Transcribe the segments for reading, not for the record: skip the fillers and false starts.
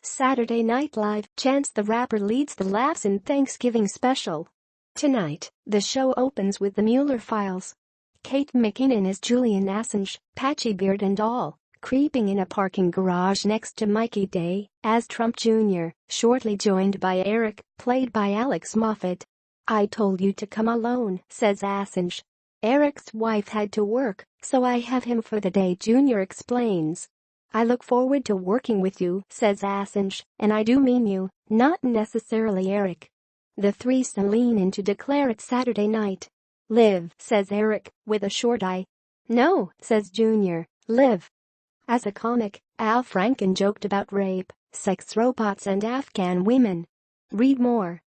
Saturday Night Live, Chance the Rapper leads the laughs in Thanksgiving special. Tonight, the show opens with the Mueller Files. Kate McKinnon is Julian Assange, patchy beard and all, creeping in a parking garage next to Mikey Day as Trump Jr., shortly joined by Eric, played by Alex Moffat. "I told you to come alone," says Assange. "Eric's wife had to work, so I have him for the day," Jr. explains. "I look forward to working with you," says Assange, "and I do mean you, not necessarily Eric." The threesome lean in to declare it Saturday night. "Live," says Eric, with a short eye. "No," says Jr., "live." As a comic, Franken joked about rape, sex robots and Afghan women. Read more.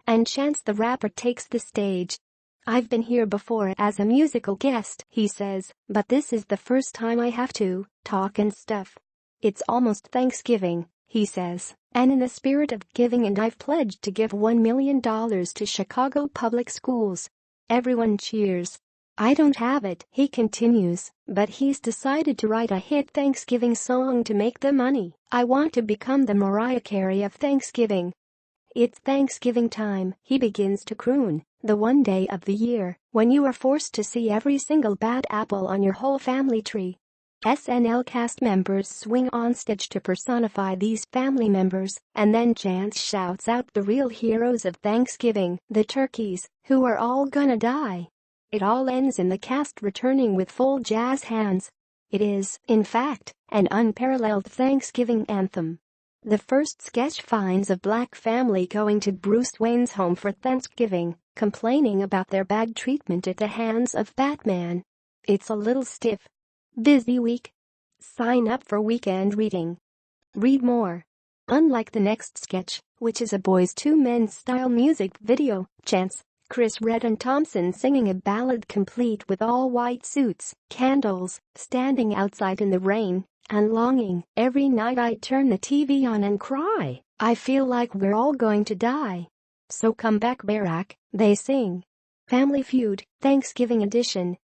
And Chance the Rapper takes the stage. "I've been here before as a musical guest," he says, "but this is the first time I have to talk and stuff. It's almost Thanksgiving," he says, "and in the spirit of giving and I've pledged to give $1 million to Chicago public schools." Everyone cheers. "I don't have it," he continues, "but he's decided to write a hit Thanksgiving song to make the money. I want to become the Mariah Carey of Thanksgiving." "It's Thanksgiving time," he begins to croon, "the one day of the year when you are forced to see every single bad apple on your whole family tree." SNL cast members swing on stage to personify these family members, and then Chance shouts out the real heroes of Thanksgiving, the turkeys, who are all gonna die. It all ends in the cast returning with full jazz hands. It is, in fact, an unparalleled Thanksgiving anthem. The first sketch finds a black family going to Bruce Wayne's home for Thanksgiving, complaining about their bad treatment at the hands of Batman. It's a little stiff. Busy week? Sign up for weekend reading. Read more. Unlike the next sketch, which is a Boys II Men style music video, Chance, Chris Redd and Thompson singing a ballad complete with all white suits, candles, standing outside in the rain, and longing. "Every night I turn the TV on and cry. I feel like we're all going to die. So come back, Barack," they sing. Family Feud, Thanksgiving edition.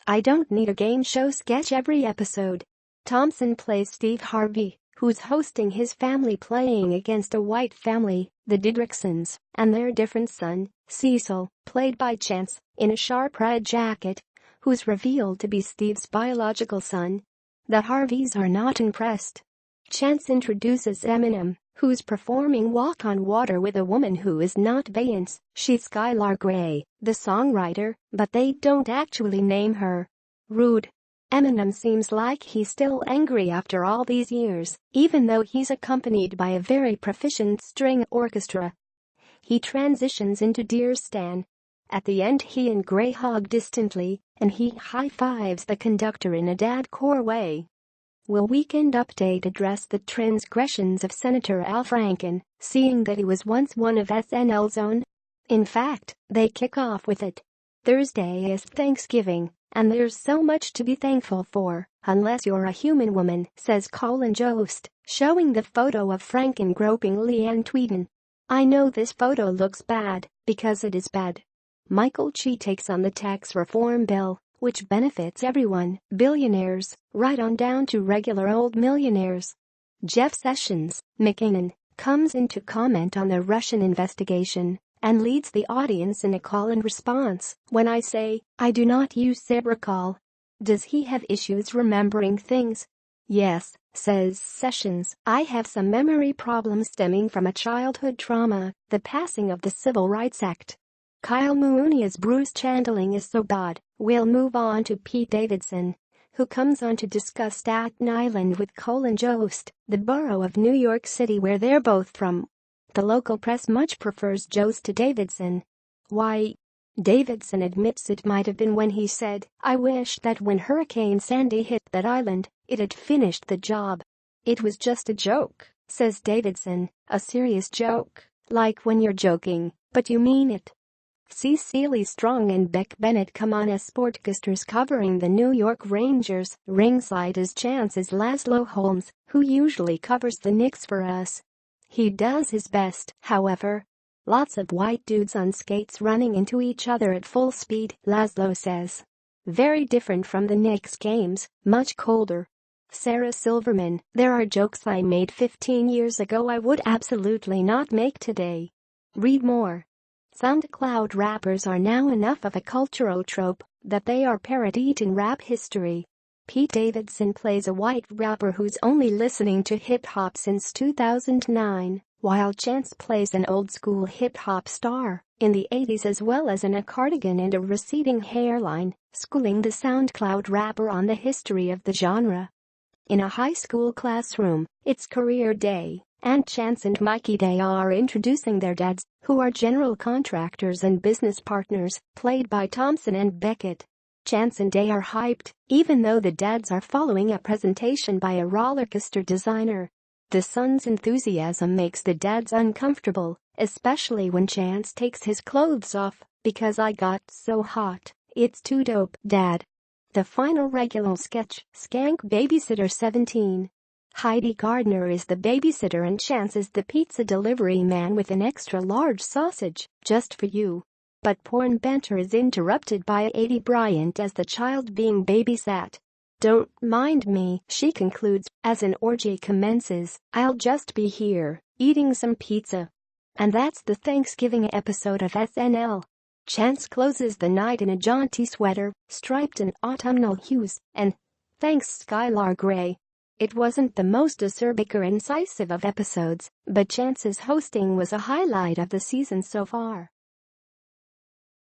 "I don't need a game show sketch every episode." Thompson plays Steve Harvey, who's hosting his family playing against a white family, the Didriksons, and their different son, Cecil, played by Chance, in a sharp red jacket, who's revealed to be Steve's biological son. The Harveys are not impressed. Chance introduces Eminem, who's performing Walk on Water with a woman who is not Beyonce. She's Skylar Grey, the songwriter, but they don't actually name her. Rude. Eminem seems like he's still angry after all these years, even though he's accompanied by a very proficient string orchestra. He transitions into Dear Stan. At the end he and Grey hug distantly, and he high-fives the conductor in a dad-core way. Will Weekend Update address the transgressions of Senator Al Franken, seeing that he was once one of SNL's own? In fact, they kick off with it. "Thursday is Thanksgiving, and there's so much to be thankful for, unless you're a human woman," says Colin Jost, showing the photo of Franken groping Leanne Tweeden. "I know this photo looks bad, because it is bad." Michael Chi takes on the tax reform bill, which benefits everyone, billionaires, right on down to regular old millionaires. Jeff Sessions, McKinnon, comes in to comment on the Russian investigation and leads the audience in a call and response. "When I say, I do not use Call, does he have issues remembering things?" "Yes," says Sessions, "I have some memory problems stemming from a childhood trauma, the passing of the Civil Rights Act." Kyle Mooney's Bruce Chandling is so bad. We'll move on to Pete Davidson, who comes on to discuss Staten Island with Colin Jost, the borough of New York City where they're both from. The local press much prefers Jost to Davidson. Why? Davidson admits it might have been when he said, "I wish that when Hurricane Sandy hit that island, it had finished the job." "It was just a joke," says Davidson, "a serious joke, like when you're joking, but you mean it." Cecily Strong and Beck Bennett come on as sportcasters covering the New York Rangers. Ringside is Chance's Laszlo Holmes, who usually covers the Knicks for us. He does his best, however. "Lots of white dudes on skates running into each other at full speed," Laszlo says. "Very different from the Knicks games, much colder." Sarah Silverman, there are jokes I made 15 years ago I would absolutely not make today. Read more. SoundCloud rappers are now enough of a cultural trope that they are parodied in rap history. Pete Davidson plays a white rapper who's only listening to hip-hop since 2009, while Chance plays an old-school hip-hop star in the 80s as well as in a cardigan and a receding hairline, schooling the SoundCloud rapper on the history of the genre. In a high school classroom, it's career day, and Chance and Mikey they are introducing their dads, who are general contractors and business partners, played by Thompson and Beckett. Chance and Day are hyped, even though the dads are following a presentation by a rollercoaster designer. The son's enthusiasm makes the dads uncomfortable, especially when Chance takes his clothes off, because I got so hot, it's too dope, Dad. The final regular sketch, Skank Babysitter 17. Heidi Gardner is the babysitter and Chance is the pizza delivery man with an extra large sausage, just for you. But porn banter is interrupted by Aidy Bryant as the child being babysat. Don't mind me, she concludes, as an orgy commences, I'll just be here, eating some pizza. And that's the Thanksgiving episode of SNL. Chance closes the night in a jaunty sweater, striped in autumnal hues, and thanks Skylar Grey. It wasn't the most acerbic or incisive of episodes, but Chance's hosting was a highlight of the season so far.